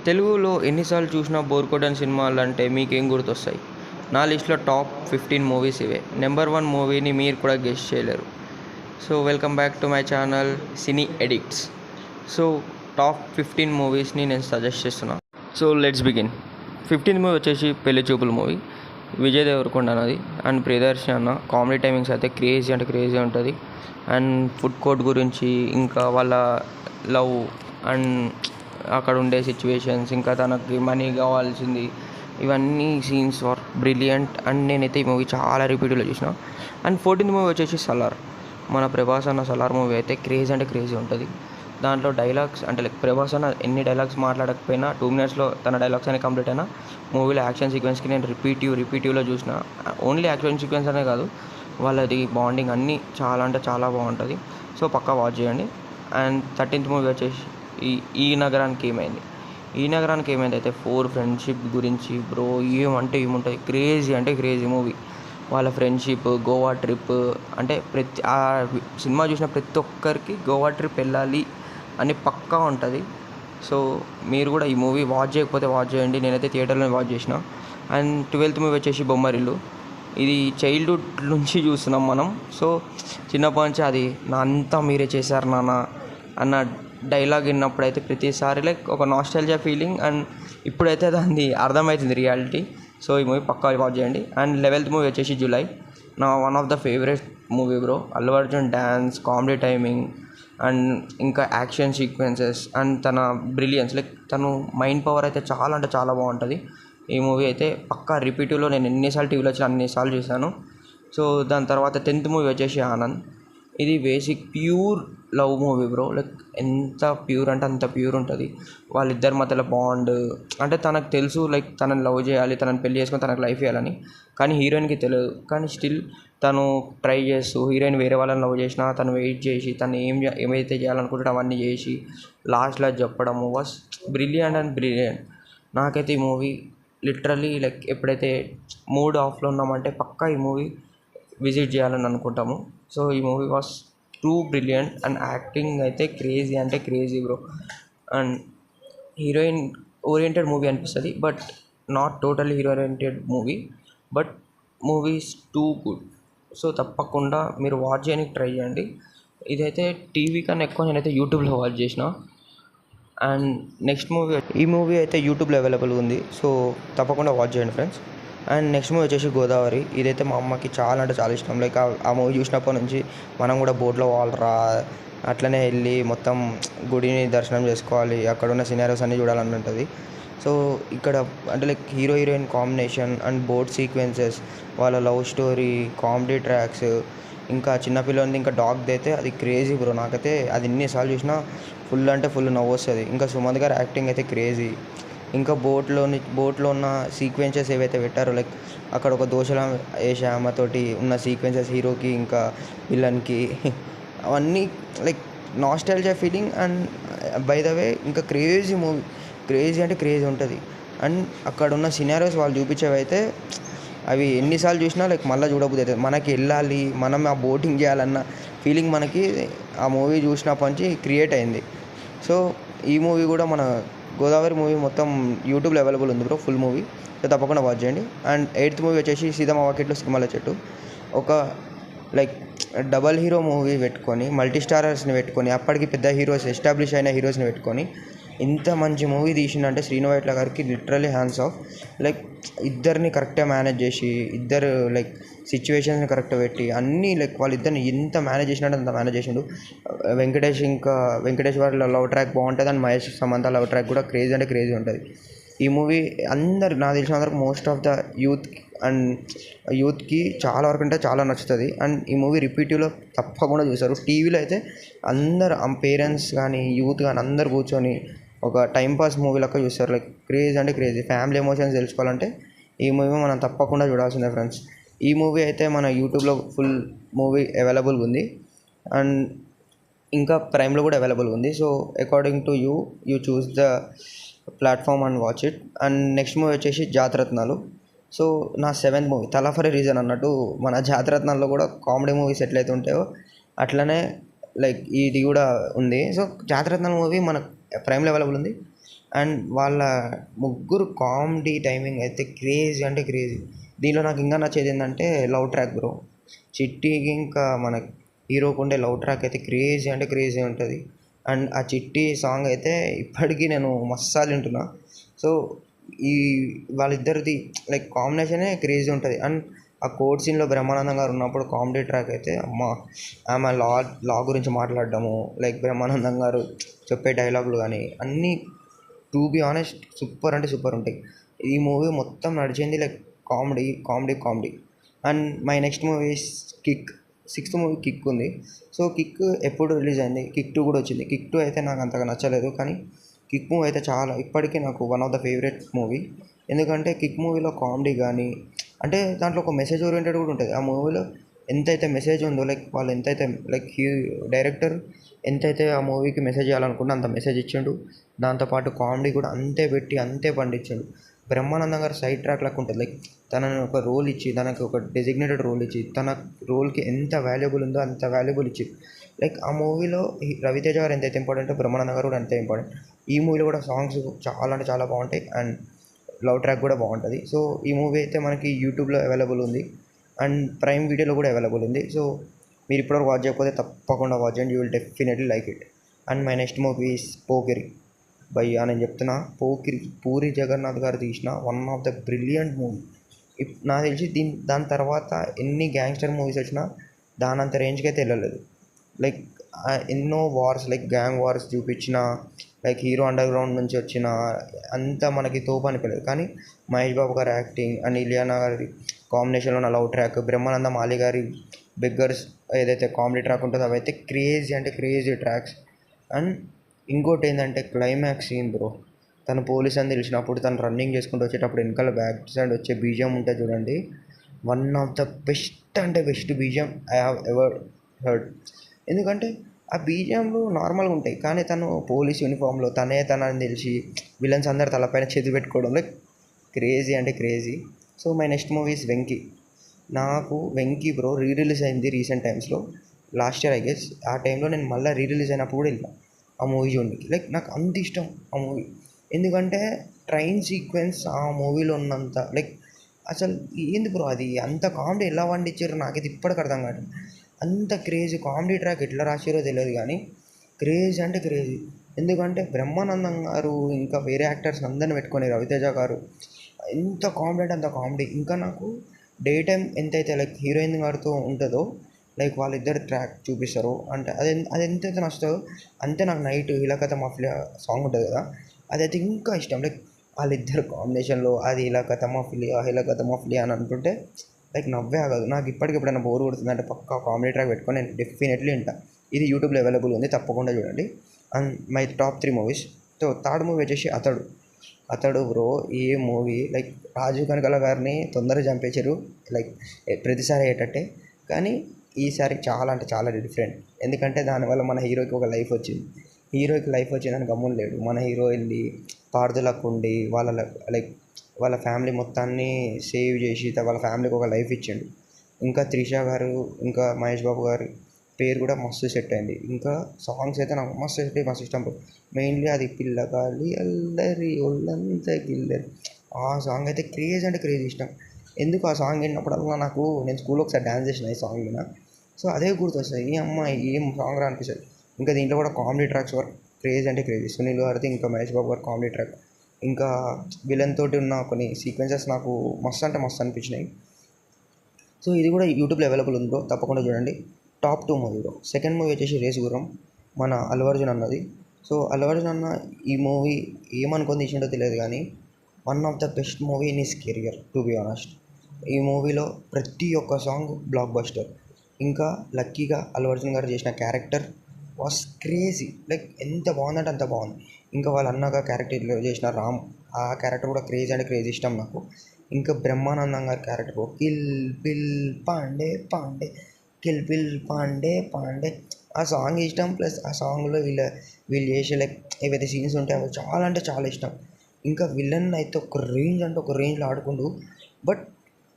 తెలుగులో ఎన్నిసార్లు చూసినా బోర్ కొట్టని సినిమాలు అంటే మీకేం గుర్తొస్తాయి? నా లిస్ట్లో టాప్ 15 మూవీస్ ఇవే. నెంబర్ 1 మూవీని మీరు కూడా గెస్ చేయలేరు. So welcome back to my channel cine addicts. So top 15 మూవీస్ని నేను సజెస్ట్ చేస్తున్నాను. So let's begin. 15th movie వచ్చేసి పెళ్లి చూపుల మూవీ. విజయ్ దేవరకొండ అన్నది అండ్ ప్రియదర్శిని అన్న. కామెడీ టైమింగ్స్ అయితే క్రేజీ అంటే క్రేజీ ఉంటుంది. అండ్ ఫుడ్ కోర్ట్ గురించి, ఇంకా వాళ్ళ లవ్ అండ్ అక్కడ ఉండే సిచ్యువేషన్స్, ఇంకా తనకి మనీ కావాల్సింది, ఇవన్నీ సీన్స్ ఆర్ బ్రిలియంట్. అండ్ నేనైతే ఈ మూవీ చాలా రిపీట్లో చూసిన. అండ్ 14th మూవీ వచ్చేసి సలార్. మన ప్రభాస్ అన్న సలార్ మూవీ అయితే క్రేజ్ అంటే క్రేజీ ఉంటుంది. దాంట్లో డైలాగ్స్ అంటే ప్రభాస్ అన్న ఎన్ని డైలాగ్స్ మాట్లాడకపోయినా 2 minutesలో తన డైలాగ్స్ అనేవి కంప్లీట్ అయినా మూవీలో యాక్షన్ సీక్వెన్స్కి నేను రిపీటివ్లో చూసిన. ఓన్లీ యాక్షన్ సీక్వెన్స్ అనే కాదు, వాళ్ళది బాండింగ్ అన్నీ చాలా అంటే చాలా బాగుంటుంది. సో పక్కా వాచ్ చేయండి. అండ్ 13th మూవీ వచ్చేసి ఈ నగరానికి ఏమైంది. ఈ నగరానికి ఏమైంది అయితే 4 ఫ్రెండ్షిప్ గురించి బ్రో. ఏమంటే ఏముంటుంది, క్రేజీ అంటే క్రేజీ మూవీ. వాళ్ళ ఫ్రెండ్షిప్, గోవా ట్రిప్, అంటే ఆ సినిమా చూసిన ప్రతి ఒక్కరికి గోవా ట్రిప్ వెళ్ళాలి అని పక్కా ఉంటుంది. సో మీరు కూడా ఈ మూవీ వాచ్ చేయకపోతే వాచ్ చేయండి. నేనైతే థియేటర్లో వాచ్ చేసిన. అండ్ 12th మూవీ వచ్చేసి బొమ్మరిల్లు. ఇది చైల్డ్హుడ్ నుంచి చూస్తున్నాం మనం. సో చిన్నప్పటి నుంచి అది నా అంతా మీరే చేశారు నాన్న అన్న డైలాగ్ విన్నప్పుడైతే ప్రతిసారి లైక్ ఒక నాస్టాల్జియా ఫీలింగ్. అండ్ ఇప్పుడైతే దాన్ని అర్థమవుతుంది రియాలిటీ. సో ఈ మూవీ పక్కా వాచ్ చేయండి. అండ్ 11th మూవీ వచ్చేసి జులై. నా one of the favourite movie bro. Allu Arjun dance, comedy timing and ఇంకా యాక్షన్ సీక్వెన్సెస్ అండ్ తన బ్రిలియన్స్, లైక్ తను మైండ్ పవర్ అయితే చాలా అంటే చాలా బాగుంటుంది. ఈ మూవీ అయితే పక్కా రిపీటివ్లో నేను ఎన్నిసార్లు టీవీలో వచ్చినా అన్నిసార్లు చూశాను. సో దాని తర్వాత 10th మూవీ వచ్చేసి ఆనంద్. ఇది basic pure love movie bro. Like ఎంత ప్యూర్ అంటే అంత ప్యూర్ ఉంటుంది. వాళ్ళిద్దరి మధ్యలో బాండ్ అంటే తనకు తెలుసు లైక్ తనని లవ్ చేయాలి, తనని పెళ్లి చేసుకొని తనకు లైఫ్ ఇవ్వాలని. కానీ హీరోయిన్కి తెలియదు. కానీ స్టిల్ తను ట్రై చేస్తూ, హీరోయిన్ వేరే వాళ్ళని లవ్ చేసినా తను వెయిట్ చేసి తను ఏమైతే చేయాలనుకుంటాడో అవన్నీ చేసి లాస్ట్లో చెప్పడము వాస్ బ్రిలియంట్ అండ్ బ్రిలియంట్. నాకైతే ఈ మూవీ లిటరల్లీ లైక్ ఎప్పుడైతే మూడ్ ఆఫ్లో ఉన్నామంటే పక్కా ఈ మూవీ విజిట్ చేయాలని అనుకుంటాము. సో ఈ movie was too brilliant. And acting అయితే క్రేజీ అంటే crazy bro. And heroine oriented movie అనిపిస్తుంది, but not totally hero oriented movie, but movies too good. So తప్పకుండా మీరు వాచ్ చేయడానికి ట్రై చేయండి. ఇదైతే టీవీ కన్నా ఎక్కువ నేనైతే యూట్యూబ్లో వాచ్ చేసిన. అండ్ నెక్స్ట్ మూవీ, ఈ మూవీ అయితే యూట్యూబ్లో అవైలబుల్ ఉంది. సో తప్పకుండా వాచ్ చేయండి ఫ్రెండ్స్. అండ్ నెక్స్ట్ మూవీ వచ్చేసి గోదావరి. ఇదైతే మా అమ్మకి చాలా అంటే చాలా ఇష్టం. లైక్ ఆ మూవీ చూసినప్పటి నుంచి మనం కూడా బోట్లో వాళ్ళరా, అట్లనే వెళ్ళి మొత్తం గుడిని దర్శనం చేసుకోవాలి, అక్కడ ఉన్న సినారియోస్ అన్నీ చూడాలని ఉంటుంది. సో ఇక్కడ అంటే like hero heroine combination and boat sequences, వాళ్ళ లవ్ స్టోరీ, కామెడీ ట్రాక్స్, ఇంకా చిన్నపిల్లలది ఇంకా డాగ్ది అయితే అది క్రేజీ బ్రో. నాకైతే అది ఎన్నిసార్లు చూసినా ఫుల్ అంటే ఫుల్ నవ్వు వస్తుంది. ఇంకా సుమంత్ గారి యాక్టింగ్ అయితే క్రేజీ. ఇంకా బోట్లో ఉన్న సీక్వెన్సెస్ ఏవైతే పెట్టారో, లైక్ అక్కడ ఒక దోశల వేసే ఆమెతోటి ఉన్న సీక్వెన్సెస్ హీరోకి ఇంకా విలన్కి, అవన్నీ like nostalgia feeling. And by the way ఇంకా క్రేజీ మూవీ, క్రేజీ అంటే క్రేజీ ఉంటుంది. అండ్ అక్కడ ఉన్న సినారియోస్ వాళ్ళు చూపించేవైతే అవి ఎన్నిసార్లు చూసినా లైక్ మళ్ళీ చూడబుద్ధి అవుతుంది. మనకి వెళ్ళాలి, మనం ఆ బోటింగ్ చేయాలన్న ఫీలింగ్ మనకి ఆ మూవీ చూసినప్పటి నుంచి క్రియేట్ అయింది. సో ఈ మూవీ కూడా మన గోదావరి మూవీ మొత్తం యూట్యూబ్లో అవైలబుల్ ఉంది బ్రో, ఫుల్ మూవీ. సో తప్పకుండా వాచ్ చేయండి. అండ్ 8th మూవీ వచ్చేసి సీతమ్మ వాకిట్లో సిరిమల్లె చెట్టు. ఒక లైక్ డబల్ హీరో మూవీ పెట్టుకొని, మల్టీ స్టారర్స్ని పెట్టుకొని, అప్పటికి పెద్ద హీరోస్ ఎస్టాబ్లిష్ అయిన హీరోస్ని పెట్టుకొని ఇంత మంచి మూవీ తీసిందంటే శ్రీను వైట్ల గారికి లిటరల్లీ హ్యాండ్స్ ఆఫ్. లైక్ ఇద్దరిని కరెక్ట్గా మేనేజ్ చేసి, ఇద్దరు లైక్ సిచ్యువేషన్స్ని కరెక్ట్గా పెట్టి అన్నీ లైక్ వాళ్ళిద్దరిని ఎంత మేనేజ్ చేసినట్టు అంత మేనేజ్ చేసిండు. వెంకటేష్ వాళ్ళ లవ్ ట్రాక్ బాగుంటుంది. And Mahesh Samantha love track కూడా క్రేజీ అంటే క్రేజీ ఉంటుంది. ఈ మూవీ అందరు నాకు తెలిసిన అందరికి మోస్ట్ ఆఫ్ ద యూత్కి చాలా వరకు అంటే చాలా నచ్చుతుంది. అండ్ ఈ మూవీ రిపీటివ్లో తప్పకుండా చూస్తారు. టీవీలో అయితే అందరు పేరెంట్స్ కానీ యూత్ కానీ అందరు కూర్చొని ఒక టైంపాస్ మూవీ లెక్క చూస్తారు. లైక్ క్రేజ్ అంటే క్రేజీ. ఫ్యామిలీ ఎమోషన్స్ తెలుసుకోవాలంటే ఈ మూవీ మనం తప్పకుండా చూడాల్సిందే ఫ్రెండ్స్. ఈ మూవీ అయితే మన యూట్యూబ్లో ఫుల్ మూవీ అవైలబుల్ ఉంది. అండ్ ఇంకా ప్రైమ్లో కూడా అవైలబుల్ ఉంది. So according to you choose the platform and watch it. And next movie వచ్చేసి జాతరత్నాలు. సో నా 7th మూవీ తలా ఫర్ ఏ రీజన్ అన్నట్టు, మన జాతరత్నాల్లో కూడా కామెడీ మూవీస్ ఎట్లయితే ఉంటాయో అట్లనే లైక్ ఇది కూడా ఉంది. సో జాతిరత్నాలు మూవీ మన ప్రైమ్లో అవైలబుల్ ఉంది. అండ్ వాళ్ళ ముగ్గురు కామెడీ టైమింగ్ అయితే క్రేజీ అంటే క్రేజీ. దీనిలో నాకు ఇంకా నచ్చేది ఏంటంటే లవ్ ట్రాక్ బ్రో. చిట్టికి ఇంకా మన హీరోకు ఉండే లవ్ ట్రాక్ అయితే క్రేజీ అంటే క్రేజీ ఉంటుంది. అండ్ ఆ చిట్టి సాంగ్ అయితే ఇప్పటికీ నేను మస్సాలు వింటున్నా. సో ఈ వాళ్ళిద్దరిది లైక్ కాంబినేషనే క్రేజీ ఉంటుంది. అండ్ ఆ కోర్ట్ సీన్లో బ్రహ్మానందం గారు ఉన్నప్పుడు కామెడీ ట్రాక్ అయితే అమ్మ, ఆమె లా గురించి మాట్లాడడము, లైక్ బ్రహ్మానందం గారు చెప్పే డైలాగులు కానీ అన్నీ టు బి ఆనెస్ట్ సూపర్ అంటే సూపర్ ఉంటాయి. ఈ మూవీ మొత్తం నడిచింది like comedy comedy comedy. And my next movie kick. Sixth movie kick ఉంది. సో కిక్ ఎప్పుడు రిలీజ్ అయింది, కిక్ 2 కూడా వచ్చింది. కిక్ 2 అయితే నాకు అంతగా నచ్చలేదు, కానీ కిక్ మూవీ అయితే చాలా ఇప్పటికీ నాకు one of the favourite movie. ఎందుకంటే కిక్ మూవీలో కామెడీ కానీ అంటే దాంట్లో ఒక మెసేజ్ ఓరియంటెడ్ కూడా ఉంటుంది. ఆ మూవీలో ఎంతైతే మెసేజ్ ఉందో లైక్ వాళ్ళు ఎంతైతే లైక్ డైరెక్టర్ ఎంతైతే ఆ మూవీకి మెసేజ్ ఇవ్వాలనుకుంటే అంత మెసేజ్ ఇచ్చిండు. దాంతోపాటు కామెడీ కూడా అంతే పెట్టి అంతే పండించిండు. బ్రహ్మానందం గారు సైడ్ ట్రాక్ లాగా ఉంటుంది. లైక్ తనని ఒక రోల్ ఇచ్చి, తనకి ఒక డెసిగ్నేటెడ్ రోల్ ఇచ్చి, తన రోల్కి ఎంత వాల్యుబుల్ ఉందో అంత వాల్యుబుల్ ఇచ్చి, లైక్ ఆ మూవీలో రవితేజ గారు ఎంతైతే ఇంపార్టెంటో బ్రహ్మానందం గారు కూడా అంతే ఇంపార్టెంట్. ఈ మూవీలో కూడా సాంగ్స్ చాలా అంటే చాలా బాగుంటాయి. అండ్ లవ్ ట్రాక్ కూడా బాగుంటుంది. సో ఈ మూవీ అయితే మనకి యూట్యూబ్లో అవైలబుల్ ఉంది అండ్ ప్రైమ్ వీడియోలో కూడా అవైలబుల్ ఉంది. సో మీరు ఇప్పటివరకు వాచ్ చేయకపోతే తప్పకుండా వాచ్ చేయండి, you will definitely like it. And my next movie is Pokiri. భయ్యా నేను చెప్తున్నా, పోకిరి పూరి జగన్నాథ్ గారు తీసిన one of the brilliant movie. నాకు తెలిసి దాని తర్వాత ఎన్ని గ్యాంగ్స్టర్ మూవీస్ వచ్చినా దానంత రేంజ్కి అయితే వెళ్ళలేదు. లైక్ ఎన్నో వార్స్ లైక్ గ్యాంగ్ వార్స్ చూపించిన, లైక్ హీరో అండర్ గ్రౌండ్ నుంచి వచ్చిన అంతా మనకి తోపు అనిపించలేదు. కానీ మహేష్ బాబు గారి యాక్టింగ్ అండ్ ఇలియానా గారి కాంబినేషన్లో ఉన్న లవ్ ట్రాక్, బ్రహ్మానందం ఆలి గారి బెగ్గర్స్ ఏదైతే కామెడీ ట్రాక్ ఉంటుందో అవైతే క్రేజీ అంటే క్రేజీ ట్రాక్స్. అండ్ ఇంకోటి ఏంటంటే క్లైమాక్స్ సీన్ బ్రో. తను పోలీస్ అని తెలిసినప్పుడు తను రన్నింగ్ చేసుకుంటూ వచ్చేటప్పుడు వెనకాల బ్యాక్ సైడ్ వచ్చే బీజిఎం ఉంటుంది చూడండి, వన్ ఆఫ్ ద బెస్ట్ అంటే best BGM I have ever heard. ఎందుకంటే ఆ బీజిఎంలు నార్మల్గా ఉంటాయి, కానీ తను పోలీస్ యూనిఫామ్లో తనని తెలిసి విలన్స్ అందరు తలపైన చేతి పెట్టుకోవడం లైక్ క్రేజీ అంటే crazy. So my next movie is Venky. నాకు వెంకీ బ్రో రిలీజ్ అయింది రీసెంట్ టైమ్స్లో, లాస్ట్ ఇయర్ ఐ గెస్. ఆ టైంలో నేను మళ్ళీ రిలీజ్ అయినప్పుడు కూడా వెళ్ళాను ఆ మూవీ చూడడానికి. లైక్ నాకు అంత ఇష్టం ఆ మూవీ. ఎందుకంటే ట్రైన్ సీక్వెన్స్ ఆ మూవీలో ఉన్నంత లైక్ అసలు ఏంది బ్రో అది అంత కామెడీ ఎలా వండించారో నాకైతే ఇప్పటికి అర్థం కాదు. అంత క్రేజీ కామెడీ ట్రాక్ ఎట్లా రాసారో తెలియదు, కానీ క్రేజీ అంటే క్రేజీ. ఎందుకంటే బ్రహ్మానందం గారు ఇంకా వేరే యాక్టర్స్ అందరిని పెట్టుకొని రవితేజ గారు ఎంత కామెడీ అంటే అంత కామెడీ. ఇంకా నాకు డే టైం ఎంతైతే లైక్ హీరోయిన్ గారితో ఉంటుందో లైక్ వాళ్ళిద్దరు ట్రాక్ చూపిస్తారు అంటే అది ఎంతైతే నచ్చుతుందో అంతే నాకు నైట్ ఇలాకత మాఫియా సాంగ్ ఉంటుంది కదా, అదైతే ఇంకా ఇష్టం. లైక్ వాళ్ళిద్దరు కాంబినేషన్లో అది ఇలాకత మాఫియా అని అంటుంటే లైక్ నవ్వే ఆగదు. నాకు ఇప్పటికి ఎప్పుడైనా బోర్ కొడుతుందంటే పక్కా కామెడీ ట్రాక్ పెట్టుకొని నేను డెఫినెట్లీ వింటా. ఇది యూట్యూబ్లో అవైలబుల్ ఉంది, తప్పకుండా చూడండి. And my top 3 movies. So third movie వచ్చేసి అతడు బ్రో. ఈ మూవీ లైక్ రాజీవ్ కనకాల గారిని తొందరగా చంపేశారు లైక్ ప్రతిసారి అయ్యేటట్టే, కానీ ఈసారి చాలా అంటే చాలా డిఫరెంట్. ఎందుకంటే దానివల్ల మన హీరోకి ఒక లైఫ్ వచ్చింది. హీరోకి లైఫ్ వచ్చిందని గమ్మున లేడు. మన హీరో వెళ్ళి పార్దులకు ఉండి వాళ్ళ ఫ్యామిలీ మొత్తాన్ని సేవ్ చేసి వాళ్ళ ఫ్యామిలీకి ఒక లైఫ్ ఇచ్చిండు. ఇంకా త్రిష గారు ఇంకా మహేష్ బాబు గారి పేరు కూడా మస్తు సెట్ అయింది. ఇంకా సాంగ్స్ అయితే నాకు మస్తు ఇష్టం. మెయిన్లీ అది పిల్లగాలి అల్లరి ఒళ్ళంతా గిల్లరి, ఆ సాంగ్ అయితే క్రేజ్ అంటే క్రేజ్ ఇష్టం. ఎందుకు ఆ సాంగ్ విన్నప్పుడల్లా నేను స్కూల్లో ఒకసారి డ్యాన్స్ చేసిన ఈ సాంగ్ మీద. సో అదే గుర్తొస్తుంది, ఈ అమ్మాయి ఏం సాంగ్ రా అనిపిస్తుంది. ఇంకా దీంట్లో కూడా కామెడీ ట్రాక్స్ వరకు క్రేజ్ అంటే క్రేజ్. సునీల్ గారిది ఇంకా మహేష్ బాబు గారి కామెడీ ట్రాక్, ఇంకా విలన్ తోటి ఉన్న కొన్ని సీక్వెన్సెస్ నాకు మస్తు అంటే మస్తు అనిపించినాయి. సో ఇది కూడా యూట్యూబ్లో అవైలబుల్ ఉంది బ్రో, తప్పకుండా చూడండి. Top 2 movie bro. Second movie వచ్చేసి రేసు గుర్రం, మన అల్లు అర్జున్ అన్నది. సో అల్లు అర్జున్ అన్న ఈ మూవీ ఏమనుకొని తీసిండో తెలియదు, కానీ one of the best movie in his career to be honest. ఈ మూవీలో ప్రతి ఒక్క సాంగ్ బ్లాక్ బస్టర్. ఇంకా లక్కీగా అల్లు అర్జున్ గారు చేసిన క్యారెక్టర్ వాస్ క్రేజీ. లైక్ ఎంత బాగుందంటే అంత బాగుంది. ఇంకా వాళ్ళ అన్నగా క్యారెక్టర్ చేసిన రామ్, ఆ క్యారెక్టర్ కూడా క్రేజీ అంటే క్రేజీ ఇష్టం నాకు. ఇంకా బ్రహ్మానందం గారి క్యారెక్టర్ కిల్ పిల్ పాండే పాండే కిల్ పిల్ పాండే పాండే, ఆ సాంగ్ ఇష్టం. ప్లస్ ఆ సాంగ్లో వీళ్ళు చేసే లైక్ ఏవైతే సీన్స్ ఉంటాయో అవి చాలా అంటే చాలా ఇష్టం. ఇంకా విలన్ అయితే ఒక రేంజ్ అంటే ఒక రేంజ్లో ఆడుకుంటూ, బట్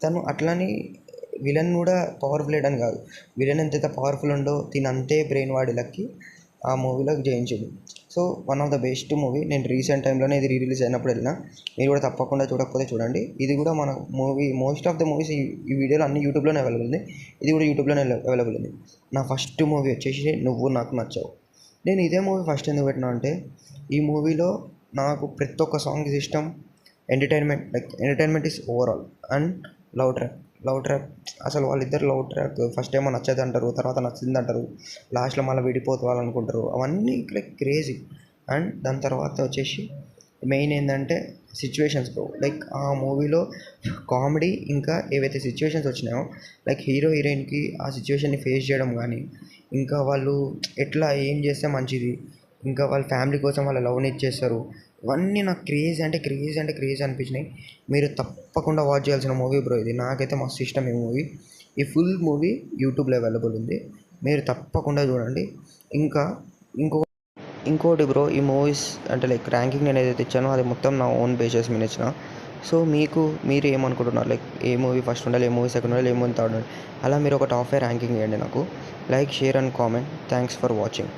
తను అట్లని విలన్ కూడా పవర్ఫుల్ అని కాదు, విలన్ ఎంతైతే పవర్ఫుల్ ఉండో అంతే బ్రెయిన్ వాడి లక్కి ఆ మూవీలో జయించిండు. So one of the best movie. నేను రీసెంట్ టైంలోనే ఇది రిలీజ్ అయినప్పుడు వెళ్ళిన, మీరు కూడా తప్పకుండా చూడకపోతే చూడండి. ఇది కూడా మన movie, most of the movies ఈ వీడియోలో అన్ని యూట్యూబ్లోనే అవైలబుల్ ఉంది, ఇది కూడా యూట్యూబ్లోనే అవైలబుల్ ఉంది. నా ఫస్ట్ మూవీ వచ్చేసి నువ్వు నాకు నచ్చావు. నేను ఇదే మూవీ ఫస్ట్ ఎందుకు పెట్టినా అంటే, ఈ మూవీలో నాకు ప్రతి ఒక్క సాంగ్ ఇస్ ఇష్టం. Entertainment is overall. And love track అసలు వాళ్ళిద్దరు లవ్ ట్రాక్ ఫస్ట్ ఏమో నచ్చదు అంటారు, తర్వాత నచ్చింది అంటారు, లాస్ట్లో మళ్ళీ విడిపోవాలనుకుంటారు, అవన్నీ లైక్ క్రేజీ. అండ్ దాని తర్వాత వచ్చేసి మెయిన్ ఏంటంటే సిచ్యువేషన్స్ బ్రో. లైక్ ఆ మూవీలో కామెడీ ఇంకా ఏవైతే సిచ్యువేషన్స్ వచ్చినాయో, లైక్ హీరో హీరోయిన్కి ఆ సిచ్యువేషన్ని ఫేస్ చేయడం కానీ, ఇంకా వాళ్ళు ఎట్లా ఏం చేస్తే మంచిది, ఇంకా వాళ్ళ ఫ్యామిలీ కోసం వాళ్ళ లవ్ని ఇచ్చేస్తారు, ఇవన్నీ నాకు క్రేజీ అనిపించినాయి. మీరు తప్పకుండా వాచ్ చేయాల్సిన మూవీ బ్రో ఇది. నాకైతే మస్తు ఇష్టం ఈ మూవీ. ఈ ఫుల్ మూవీ యూట్యూబ్లో అవైలబుల్ ఉంది, మీరు తప్పకుండా చూడండి. ఇంకా ఇంకోటి బ్రో, ఈ మూవీస్ అంటే లైక్ ర్యాంకింగ్ నేను ఏదైతే ఇచ్చానో అది మొత్తం నా ఓన్ బేసెస్ మీద ఇచ్చిన. సో మీరు ఏమనుకుంటున్నారు, లైక్ ఏ మూవీ ఫస్ట్ ఉండాలి, ఏ మూవీ సెకండ్ ఉండాలి, ఏ మూవీ థర్డ్ ఉండాలి, అలా మీరు ఒక టాప్ 5 ర్యాంకింగ్ ఇవ్వండి నాకు. Like, share and comment. Thanks for watching.